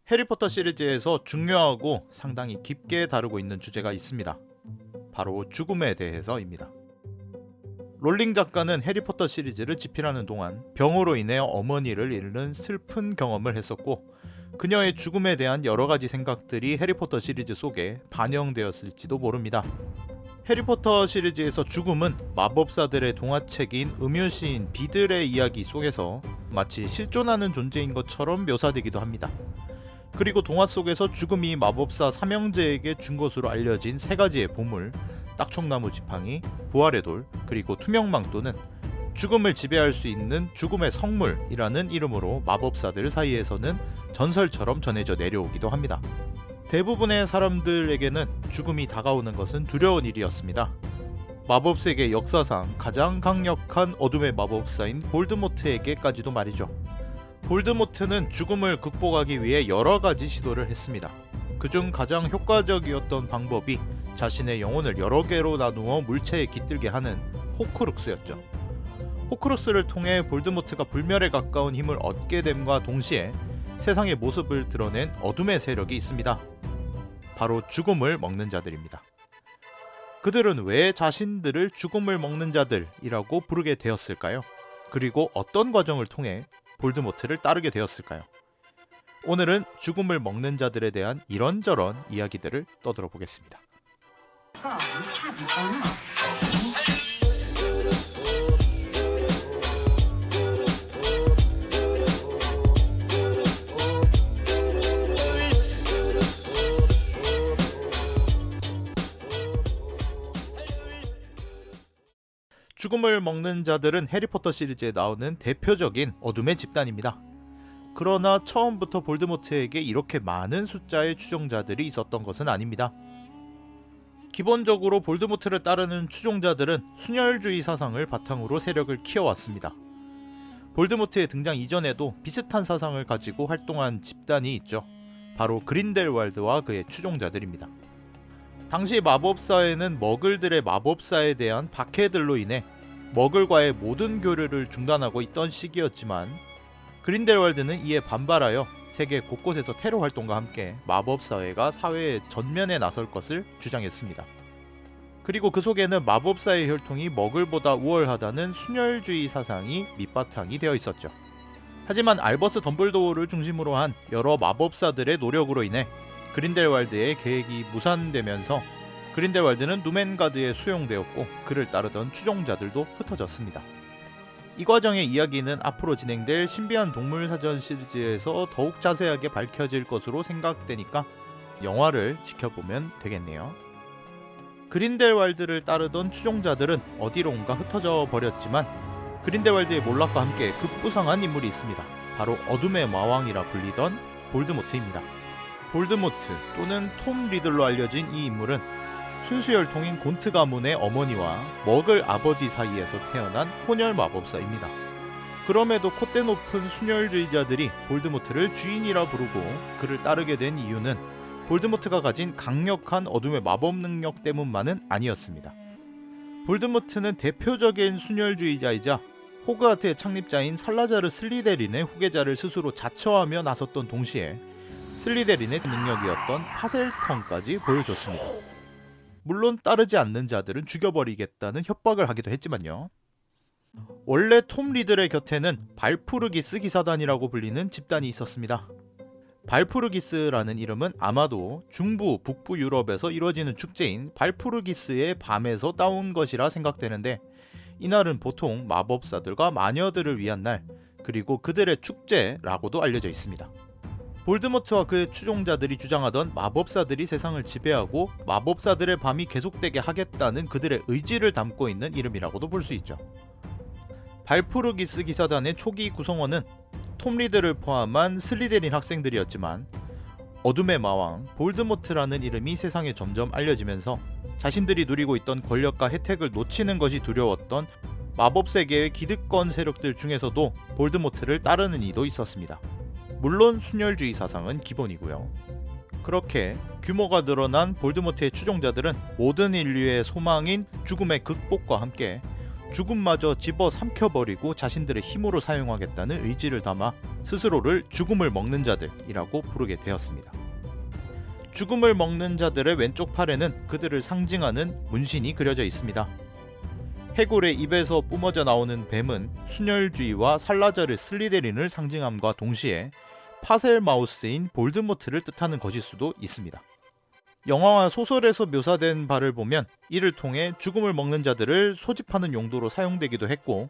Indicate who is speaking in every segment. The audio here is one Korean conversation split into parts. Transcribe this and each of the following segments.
Speaker 1: 해리포터 시리즈에서 중요하고 상당히 깊게 다루고 있는 주제가 있습니다. 바로 죽음에 대해서입니다. 롤링 작가는 해리포터 시리즈를 집필하는 동안 병으로 인해 어머니를 잃는 슬픈 경험을 했었고, 그녀의 죽음에 대한 여러가지 생각들이 해리포터 시리즈 속에 반영되었을지도 모릅니다. 해리포터 시리즈에서 죽음은 마법사들의 동화책인 음유시인 비들의 이야기 속에서 마치 실존하는 존재인 것처럼 묘사되기도 합니다. 그리고 동화 속에서 죽음이 마법사 삼형제에게 준 것으로 알려진 세 가지의 보물, 딱총나무 지팡이, 부활의 돌, 그리고 투명망토는 죽음을 지배할 수 있는 죽음의 성물이라는 이름으로 마법사들 사이에서는 전설처럼 전해져 내려오기도 합니다. 대부분의 사람들에게는 죽음이 다가오는 것은 두려운 일이었습니다. 마법세계 역사상 가장 강력한 어둠의 마법사인 볼드모트에게까지도 말이죠. 볼드모트는 죽음을 극복하기 위해 여러가지 시도를 했습니다. 그중 가장 효과적이었던 방법이 자신의 영혼을 여러 개로 나누어 물체에 깃들게 하는 호크룩스였죠. 호크룩스를 통해 볼드모트가 불멸에 가까운 힘을 얻게 됨과 동시에 세상의 모습을 드러낸 어둠의 세력이 있습니다. 바로 죽음을 먹는 자들입니다. 그들은 왜 자신들을 죽음을 먹는 자들이라고 부르게 되었을까요? 그리고 어떤 과정을 통해 볼드모트를 따르게 되었을까요? 오늘은 죽음을 먹는 자들에 대한 이런저런 이야기들을 떠들어 보겠습니다. 죽음을 먹는 자들은 해리포터 시리즈에 나오는 대표적인 어둠의 집단입니다. 그러나 처음부터 볼드모트에게 이렇게 많은 숫자의 추종자들이 있었던 것은 아닙니다. 기본적으로 볼드모트를 따르는 추종자들은 순혈주의 사상을 바탕으로 세력을 키워왔습니다. 볼드모트의 등장 이전에도 비슷한 사상을 가지고 활동한 집단이 있죠. 바로 그린델왈드와 그의 추종자들입니다. 당시 마법사에는 머글들의 마법사에 대한 박해들로 인해 머글과의 모든 교류를 중단하고 있던 시기였지만, 그린델왈드는 이에 반발하여 세계 곳곳에서 테러 활동과 함께 마법사회가 사회의 전면에 나설 것을 주장했습니다. 그리고 그 속에는 마법사의 혈통이 머글보다 우월하다는 순혈주의 사상이 밑바탕이 되어 있었죠. 하지만 알버스 덤블도어를 중심으로 한 여러 마법사들의 노력으로 인해 그린델왈드의 계획이 무산되면서 그린델왈드는 누멘가드에 수용되었고, 그를 따르던 추종자들도 흩어졌습니다. 이 과정의 이야기는 앞으로 진행될 신비한 동물사전 시리즈에서 더욱 자세하게 밝혀질 것으로 생각되니까 영화를 지켜보면 되겠네요. 그린델왈드를 따르던 추종자들은 어디론가 흩어져 버렸지만, 그린델왈드의 몰락과 함께 급부상한 인물이 있습니다. 바로 어둠의 마왕이라 불리던 볼드모트입니다. 볼드모트 또는 톰 리들로 알려진 이 인물은 순수혈통인 곤트 가문의 어머니와 머글 아버지 사이에서 태어난 혼혈 마법사입니다. 그럼에도 콧대 높은 순혈주의자들이 볼드모트를 주인이라 부르고 그를 따르게 된 이유는 볼드모트가 가진 강력한 어둠의 마법 능력 때문만은 아니었습니다. 볼드모트는 대표적인 순혈주의자이자 호그와트의 창립자인 살라자르 슬리데린의 후계자를 스스로 자처하며 나섰던 동시에 슬리데린의 능력이었던 파셀턴까지 보여줬습니다. 물론 따르지 않는 자들은 죽여버리겠다는 협박을 하기도 했지만요. 원래 톰 리들의 곁에는 발푸르기스 기사단이라고 불리는 집단이 있었습니다. 발푸르기스라는 이름은 아마도 중부, 북부 유럽에서 이루어지는 축제인 발푸르기스의 밤에서 따온 것이라 생각되는데, 이날은 보통 마법사들과 마녀들을 위한 날, 그리고 그들의 축제라고도 알려져 있습니다. 볼드모트와 그의 추종자들이 주장하던 마법사들이 세상을 지배하고 마법사들의 밤이 계속되게 하겠다는 그들의 의지를 담고 있는 이름이라고도 볼 수 있죠. 발푸르기스 기사단의 초기 구성원은 톰 리드를 포함한 슬리데린 학생들이었지만, 어둠의 마왕 볼드모트라는 이름이 세상에 점점 알려지면서 자신들이 누리고 있던 권력과 혜택을 놓치는 것이 두려웠던 마법세계의 기득권 세력들 중에서도 볼드모트를 따르는 이도 있었습니다. 물론 순혈주의 사상은 기본이고요. 그렇게 규모가 늘어난 볼드모트의 추종자들은 모든 인류의 소망인 죽음의 극복과 함께 죽음마저 집어 삼켜버리고 자신들의 힘으로 사용하겠다는 의지를 담아 스스로를 죽음을 먹는 자들이라고 부르게 되었습니다. 죽음을 먹는 자들의 왼쪽 팔에는 그들을 상징하는 문신이 그려져 있습니다. 해골의 입에서 뿜어져 나오는 뱀은 순혈주의와 살라자르 슬리데린을 상징함과 동시에 파셀마우스인 볼드모트를 뜻하는 것일 수도 있습니다. 영화와 소설에서 묘사된 바를 보면 이를 통해 죽음을 먹는 자들을 소집하는 용도로 사용되기도 했고,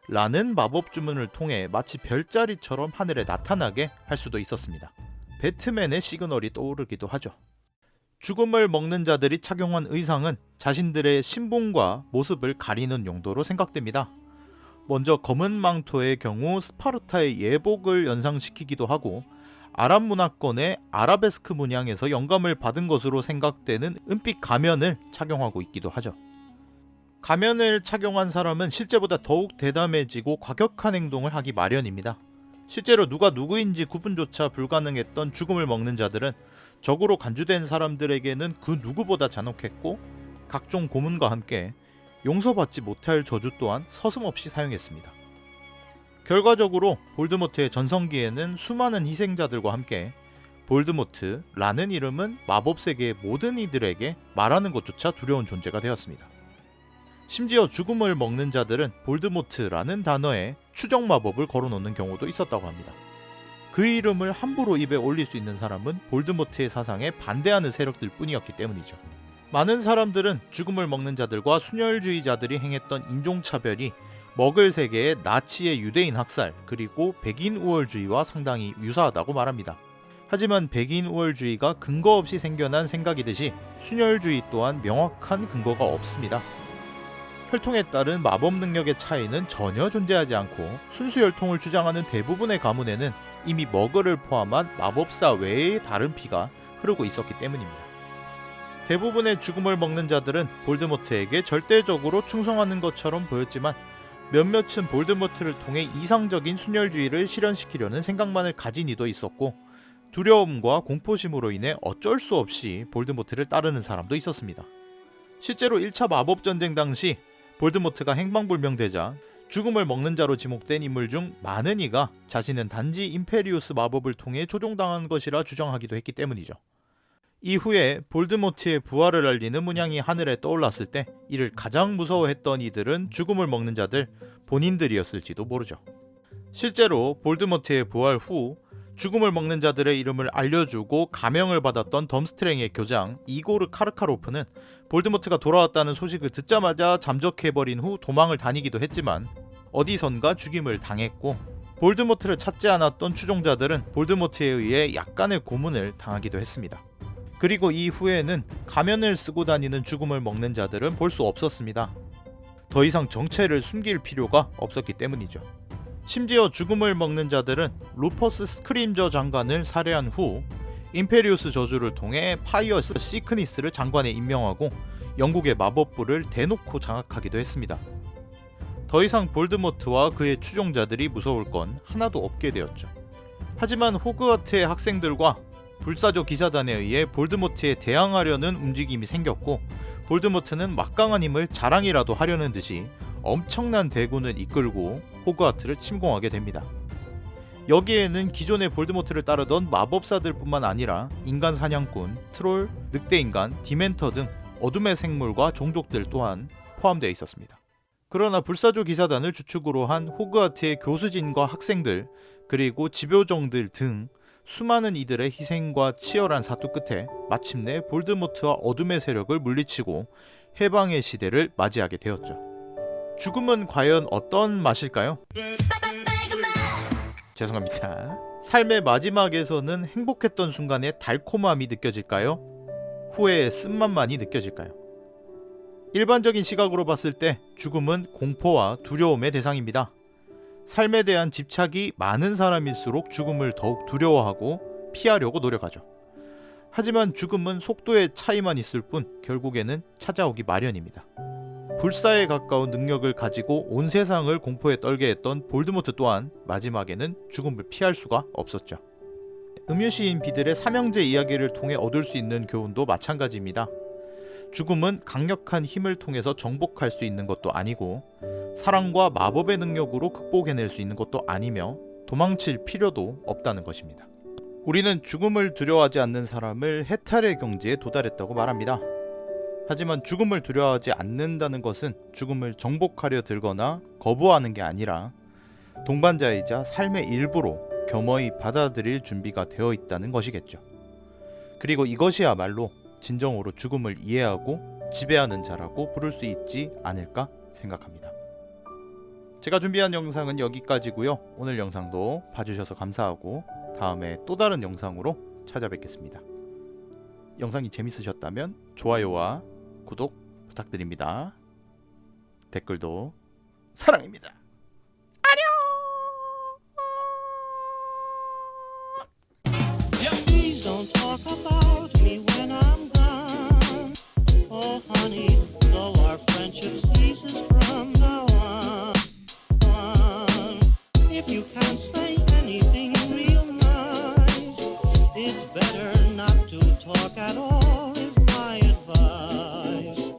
Speaker 1: 라는 마법 주문을 통해 마치 별자리처럼 하늘에 나타나게 할 수도 있었습니다. 배트맨의 시그널이 떠오르기도 하죠. 죽음을 먹는 자들이 착용한 의상은 자신들의 신분과 모습을 가리는 용도로 생각됩니다. 먼저 검은 망토의 경우 스파르타의 예복을 연상시키기도 하고, 아랍 문화권의 아라베스크 문양에서 영감을 받은 것으로 생각되는 은빛 가면을 착용하고 있기도 하죠. 가면을 착용한 사람은 실제보다 더욱 대담해지고 과격한 행동을 하기 마련입니다. 실제로 누가 누구인지 구분조차 불가능했던 죽음을 먹는 자들은 적으로 간주된 사람들에게는 그 누구보다 잔혹했고, 각종 고문과 함께 용서받지 못할 저주 또한 서슴없이 사용했습니다. 결과적으로 볼드모트의 전성기에는 수많은 희생자들과 함께 볼드모트라는 이름은 마법세계의 모든 이들에게 말하는 것조차 두려운 존재가 되었습니다. 심지어 죽음을 먹는 자들은 볼드모트라는 단어에 추적 마법을 걸어놓는 경우도 있었다고 합니다. 그 이름을 함부로 입에 올릴 수 있는 사람은 볼드모트의 사상에 반대하는 세력들 뿐이었기 때문이죠. 많은 사람들은 죽음을 먹는 자들과 순혈주의자들이 행했던 인종차별이 머글 세계의 나치의 유대인 학살 그리고 백인 우월주의와 상당히 유사하다고 말합니다. 하지만 백인 우월주의가 근거 없이 생겨난 생각이듯이 순혈주의 또한 명확한 근거가 없습니다. 혈통에 따른 마법 능력의 차이는 전혀 존재하지 않고 순수 혈통을 주장하는 대부분의 가문에는 이미 머글을 포함한 마법사 외의 다른 피가 흐르고 있었기 때문입니다. 대부분의 죽음을 먹는 자들은 볼드모트에게 절대적으로 충성하는 것처럼 보였지만 몇몇은 볼드모트를 통해 이상적인 순혈주의를 실현시키려는 생각만을 가진 이도 있었고, 두려움과 공포심으로 인해 어쩔 수 없이 볼드모트를 따르는 사람도 있었습니다. 실제로 1차 마법전쟁 당시 볼드모트가 행방불명되자 죽음을 먹는 자로 지목된 인물 중 많은 이가 자신은 단지 임페리우스 마법을 통해 조종당한 것이라 주장하기도 했기 때문이죠. 이후에 볼드모트의 부활을 알리는 문양이 하늘에 떠올랐을 때 이를 가장 무서워했던 이들은 죽음을 먹는 자들 본인들이었을지도 모르죠. 실제로 볼드모트의 부활 후 죽음을 먹는 자들의 이름을 알려주고 가명을 받았던 덤스트랭의 교장 이고르 카르카로프는 볼드모트가 돌아왔다는 소식을 듣자마자 잠적해버린 후 도망을 다니기도 했지만 어디선가 죽임을 당했고, 볼드모트를 찾지 않았던 추종자들은 볼드모트에 의해 약간의 고문을 당하기도 했습니다. 그리고 이후에는 가면을 쓰고 다니는 죽음을 먹는 자들은 볼 수 없었습니다. 더 이상 정체를 숨길 필요가 없었기 때문이죠. 심지어 죽음을 먹는 자들은 루퍼스 스크림저 장관을 살해한 후 임페리우스 저주를 통해 파이어스 시크니스를 장관에 임명하고 영국의 마법부를 대놓고 장악하기도 했습니다. 더 이상 볼드모트와 그의 추종자들이 무서울 건 하나도 없게 되었죠. 하지만 호그와트의 학생들과 불사조 기사단에 의해 볼드모트에 대항하려는 움직임이 생겼고, 볼드모트는 막강한 힘을 자랑이라도 하려는 듯이 엄청난 대군을 이끌고 호그와트를 침공하게 됩니다. 여기에는 기존의 볼드모트를 따르던 마법사들 뿐만 아니라 인간 사냥꾼, 트롤, 늑대인간, 디멘터 등 어둠의 생물과 종족들 또한 포함되어 있었습니다. 그러나 불사조 기사단을 주축으로 한 호그와트의 교수진과 학생들, 그리고 집요정들 등 수많은 이들의 희생과 치열한 사투 끝에 마침내 볼드모트와 어둠의 세력을 물리치고 해방의 시대를 맞이하게 되었죠. 죽음은 과연 어떤 맛일까요? 죄송합니다. 삶의 마지막에서는 행복했던 순간의 달콤함이 느껴질까요? 후회의 쓴맛만이 느껴질까요? 일반적인 시각으로 봤을 때 죽음은 공포와 두려움의 대상입니다. 삶에 대한 집착이 많은 사람일수록 죽음을 더욱 두려워하고 피하려고 노력하죠. 하지만 죽음은 속도의 차이만 있을 뿐 결국에는 찾아오기 마련입니다. 불사에 가까운 능력을 가지고 온 세상을 공포에 떨게 했던 볼드모트 또한 마지막에는 죽음을 피할 수가 없었죠. 음유시인 비들의 삼형제 이야기를 통해 얻을 수 있는 교훈도 마찬가지입니다. 죽음은 강력한 힘을 통해서 정복할 수 있는 것도 아니고 사랑과 마법의 능력으로 극복해낼 수 있는 것도 아니며 도망칠 필요도 없다는 것입니다. 우리는 죽음을 두려워하지 않는 사람을 해탈의 경지에 도달했다고 말합니다. 하지만 죽음을 두려워하지 않는다는 것은 죽음을 정복하려 들거나 거부하는 게 아니라 동반자이자 삶의 일부로 겸허히 받아들일 준비가 되어 있다는 것이겠죠. 그리고 이것이야말로 진정으로 죽음을 이해하고 지배하는 자라고 부를 수 있지 않을까 생각합니다. 제가 준비한 영상은 여기까지고요. 오늘 영상도 봐주셔서 감사하고 다음에 또 다른 영상으로 찾아뵙겠습니다. 영상이 재밌으셨다면 좋아요와 구독 부탁드립니다. 댓글도 사랑입니다.
Speaker 2: Please don't talk about me when I'm gone. Oh, honey, though our friendship ceases from now on. If you can't say anything real nice, it's better not to talk at all.